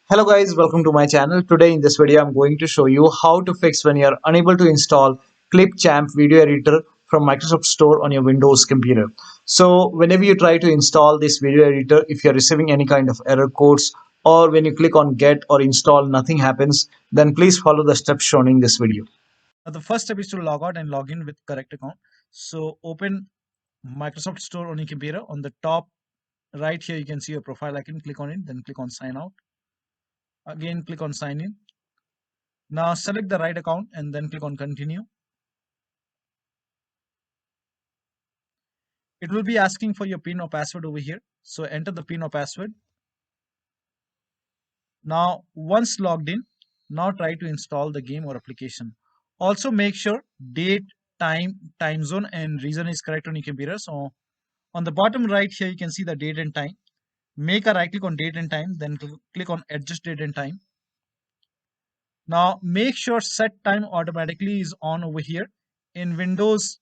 Hello guys, welcome to my channel. Today in this video I'm going to show you how to fix when you're unable to install Clipchamp video editor from Microsoft Store on your Windows computer. So whenever you try to install this video editor, if you're receiving any kind of error codes or when you click on get or install nothing happens, then please follow the steps shown in this video. The first step is to log out and log in with correct account. So open Microsoft Store on your computer. On the top right here, you can see your profile icon. Click on it, then click on sign out. Again, click on sign in. Now select the right account and then click on continue. It will be asking for your PIN or password over here. So enter the PIN or password. Now once logged in, now try to install the game or application. Also make sure date, time zone and region is correct on your computer. So on the bottom right here, you can see the date and time. Make a right click on date and time, then click on adjust date and time. Now make sure set time automatically is on over here. In Windows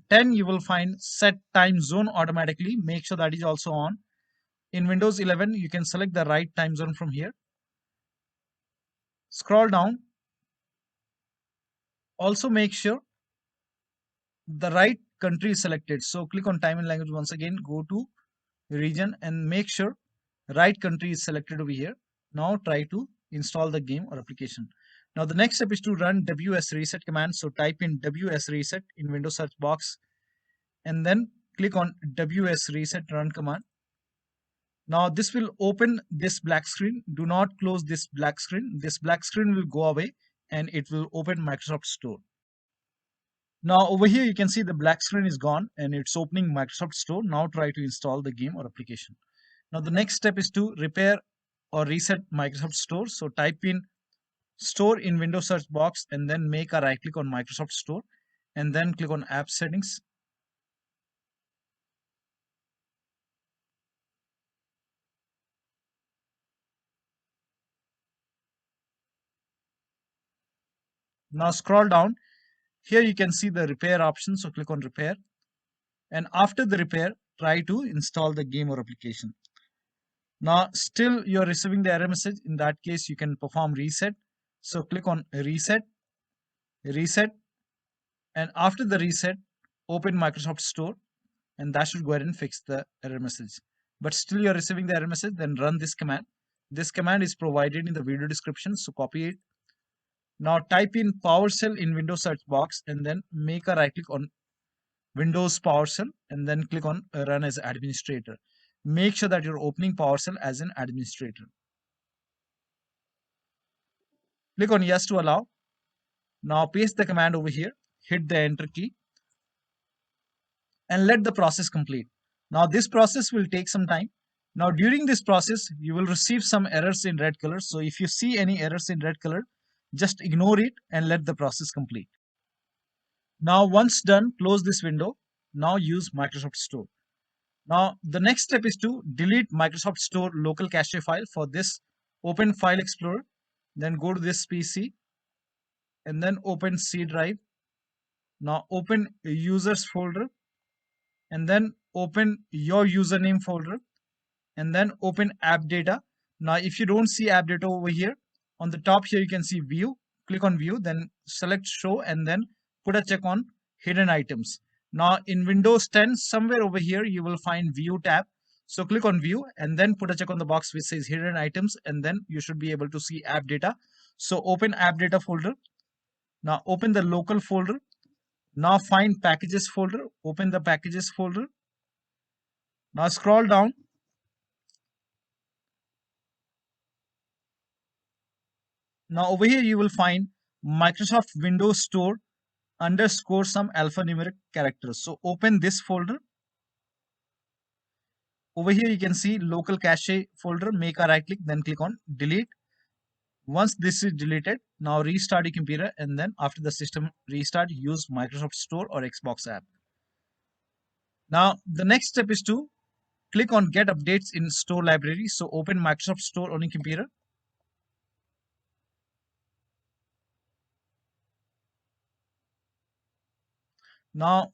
10 you will find set time zone automatically. Make sure that is also on. In Windows 11 you can select the right time zone from here. Scroll down. Also make sure the right country is selected. So click on time and language once again, go to region and make sure right country is selected over here. Now try to install the game or application. Now the next step is to run WSReset command. So type in WSReset in Windows search box and then click on WSReset run command. Now this will open this black screen. Do not close this black screen. This black screen will go away and it will open Microsoft Store. Now over here you can see the black screen is gone and it's opening Microsoft Store. Now try to install the game or application. Now the next step is to repair or reset Microsoft Store. So type in Store in Windows search box and then make a right click on Microsoft Store and then click on App Settings. Now scroll down. Here you can see the repair option. So click on repair. And after the repair, try to install the game or application. Now still you're receiving the error message. In that case, you can perform reset. So click on reset, reset. And after the reset, open Microsoft Store and that should go ahead and fix the error message. But still you're receiving the error message, then run this command. This command is provided in the video description, so copy it. Now type in PowerShell in Windows search box and then make a right click on Windows PowerShell and then click on run as administrator. Make sure that you're opening PowerShell as an administrator. Click on yes to allow. Now paste the command over here, hit the enter key and let the process complete. Now this process will take some time. Now during this process, you will receive some errors in red color. So if you see any errors in red color, just ignore it and let the process complete. Now once done, close this window. Now use Microsoft Store. Now the next step is to delete Microsoft Store local cache file. For this, open File Explorer, then go to this PC and then open C drive. Now open users folder and then open your username folder and then open AppData. Now if you don't see AppData over here, on the top here you can see view. Click on view, then select show and then put a check on hidden items. Now in Windows 10, somewhere over here you will find view tab. So click on view and then put a check on the box which says hidden items and then you should be able to see AppData. So open AppData folder. Now open the local folder. Now find packages folder. Open the packages folder. Now scroll down. Now over here you will find Microsoft Windows Store underscore some alphanumeric characters. So open this folder. Over here you can see local cache folder. Make a right click, then click on delete. Once this is deleted, now restart your computer and then after the system restart, use Microsoft Store or Xbox app. Now the next step is to click on get updates in store library. So open Microsoft Store on your computer. Now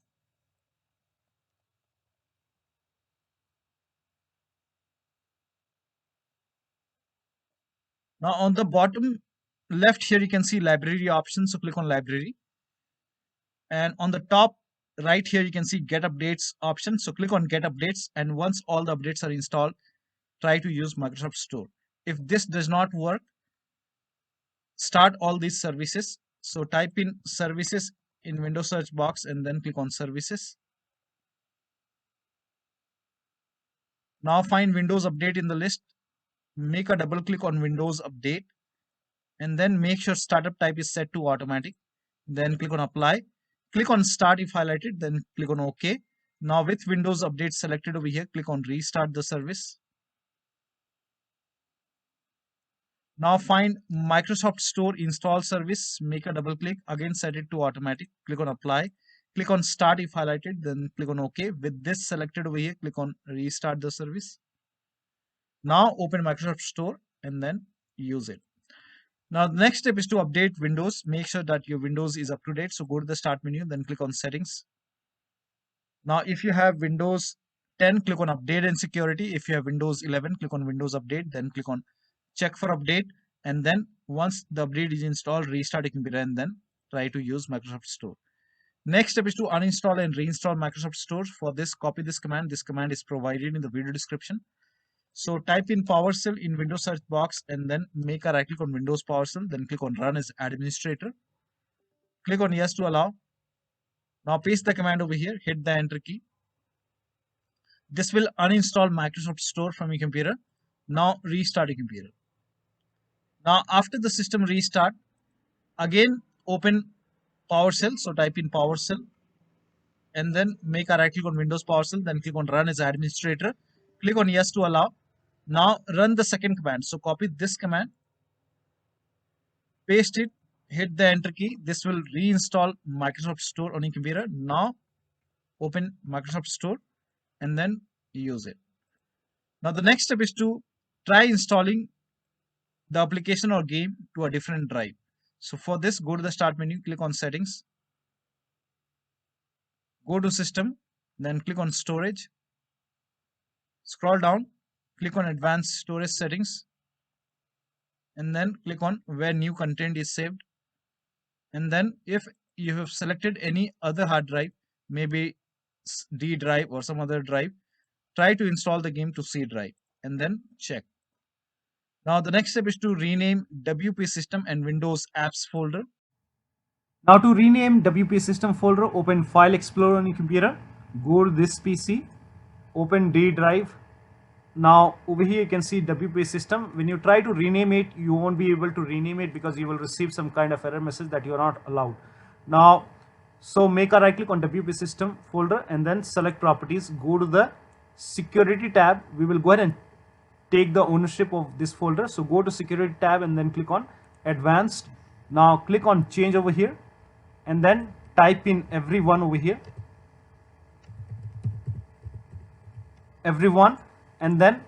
Now on the bottom left here, you can see library options. So click on library. And on the top right here, you can see get updates option. So click on get updates. And once all the updates are installed, try to use Microsoft Store. If this does not work, start all these services. So type in services in Windows search box and then click on services. Now find Windows Update in the list. Make a double click on Windows Update and then make sure startup type is set to automatic. Then click on apply. Click on start if highlighted, then click on OK. Now with Windows Update selected over here, click on restart the service. Now find Microsoft Store install service, make a double click, again set it to automatic, click on apply, click on start if highlighted, then click on OK. With this selected over here, click on restart the service. Now open Microsoft Store and then use it. Now the next step is to update Windows. Make sure that your Windows is up to date. So go to the start menu, then click on settings. Now if you have Windows 10, click on update and security. If you have Windows 11, click on Windows update, then click on check for update. And then once the update is installed, restart your computer and then try to use Microsoft Store. Next step is to uninstall and reinstall Microsoft Store. For this, copy this command. This command is provided in the video description. So type in PowerShell in Windows search box and then make a right click on Windows PowerShell. Then click on Run as Administrator. Click on Yes to allow. Now paste the command over here. Hit the Enter key. This will uninstall Microsoft Store from your computer. Now restart your computer. Now after the system restart, again open PowerShell. So type in PowerShell and then make a right click on Windows PowerShell. Then click on Run as Administrator. Click on Yes to allow. Now run the second command. So copy this command, paste it, hit the Enter key. This will reinstall Microsoft Store on your computer. Now open Microsoft Store and then use it. Now the next step is to try installing the application or game to a different drive. So for this, go to the start menu, click on settings, go to system, then click on storage, scroll down, click on advanced storage settings, and then click on where new content is saved. And then if you have selected any other hard drive, maybe D drive or some other drive, try to install the game to C drive and then check. Now the next step is to rename WP system and Windows apps folder. Now to rename WP system folder, open File Explorer on your computer, go to this PC, open D drive. Now over here you can see WP system. When you try to rename it, you won't be able to rename it because you will receive some kind of error message that you are not allowed. Now, so make a right click on WP system folder and then select properties, go to the security tab. We will go ahead and take the ownership of this folder. So go to security tab and then click on advanced. Now click on change over here and then type in everyone over here, everyone, and then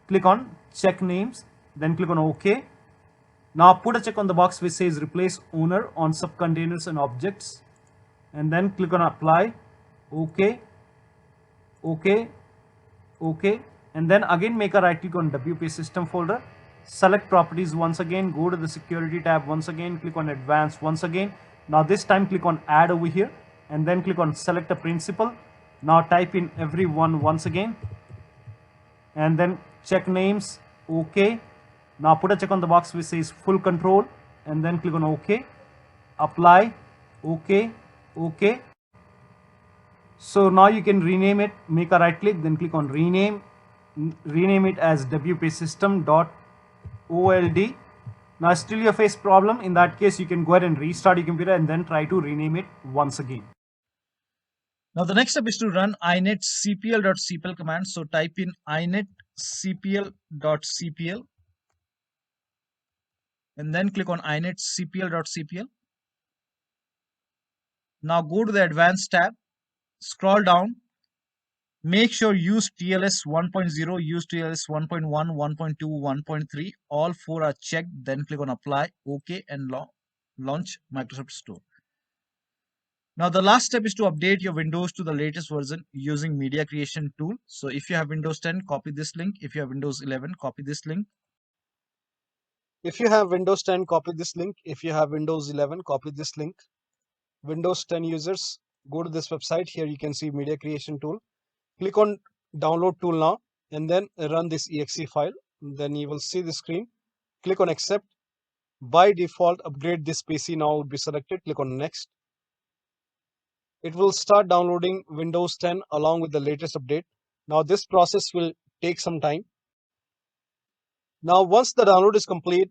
click on check names, then click on OK. Now put a check on the box which says replace owner on subcontainers and objects and then click on apply. OK, OK, OK, and then again make a right click on WP system folder, select properties once again, go to the security tab once again, click on advanced once again. Now this time click on add over here and then click on select a principal. Now type in everyone once again and then check names. OK. Now put a check on the box which says full control and then click on OK, apply, OK, OK. So now you can rename it, make a right click, then click on rename it as WP system.old. Now still you face problem. In that case, you can go ahead and restart your computer and then try to rename it once again. Now the next step is to run inetcpl.cpl command. So type in inetcpl.cpl and then click on inetcpl.cpl. Now go to the advanced tab, scroll down, make sure use TLS 1.0, use TLS 1.1, 1.2, 1.3, all four are checked, then click on apply, OK, and launch Microsoft Store. Now the last step is to update your Windows to the latest version using media creation tool. So if you have Windows 10, copy this link. If you have Windows 11, copy this link. If you have Windows 10, copy this link. If you have Windows 11, copy this link. Windows 10 users, go to this website. Here you can see media creation tool. Click on download tool now and then run this exe file. Then you will see the screen. Click on accept. By default, upgrade this PC now would be selected. Click on next. It will start downloading Windows 10 along with the latest update. Now this process will take some time. Now once the download is complete,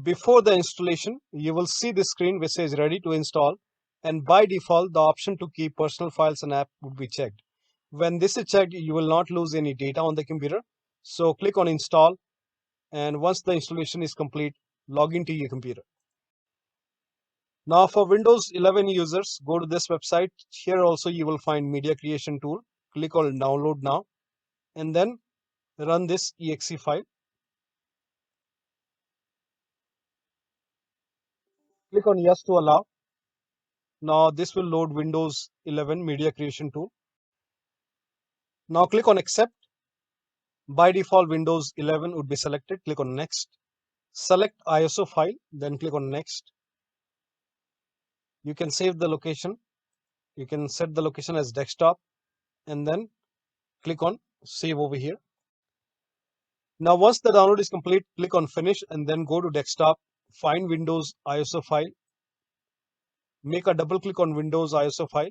before the installation, you will see the screen which says ready to install, and by default the option to keep personal files and app would be checked. When this is checked, you will not lose any data on the computer. So click on install, and once the installation is complete, log into your computer. Now for Windows 11 users, go to this website. Here also you will find media creation tool. Click on download now and then run this exe file. Click on yes to allow. Now this will load Windows 11 media creation tool. Now click on accept. By default, Windows 11 would be selected. Click on next. Select ISO file, then click on next. You can save the location. You can set the location as desktop and then click on save over here. Now once the download is complete, click on finish and then go to desktop, find Windows ISO file, make a double click on Windows ISO file,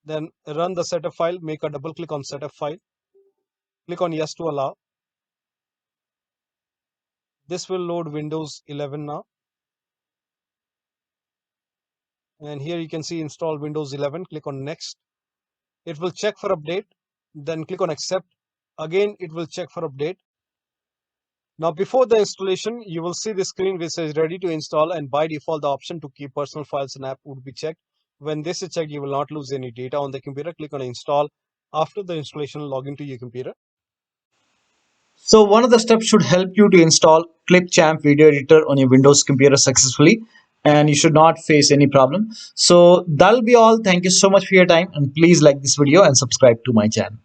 then run the setup file, make a double click on setup file, click on yes to allow. This will load Windows 11 now. And here you can see install Windows 11, click on next. It will check for update, then click on accept. Again, it will check for update. Now before the installation, you will see the screen which says ready to install, and by default the option to keep personal files and app would be checked. When this is checked, you will not lose any data on the computer. Click on install. After the installation, log into your computer. So one of the steps should help you to install Clipchamp video editor on your Windows computer successfully, and you should not face any problem. So that'll be all. Thank you so much for your time, and please like this video and subscribe to my channel.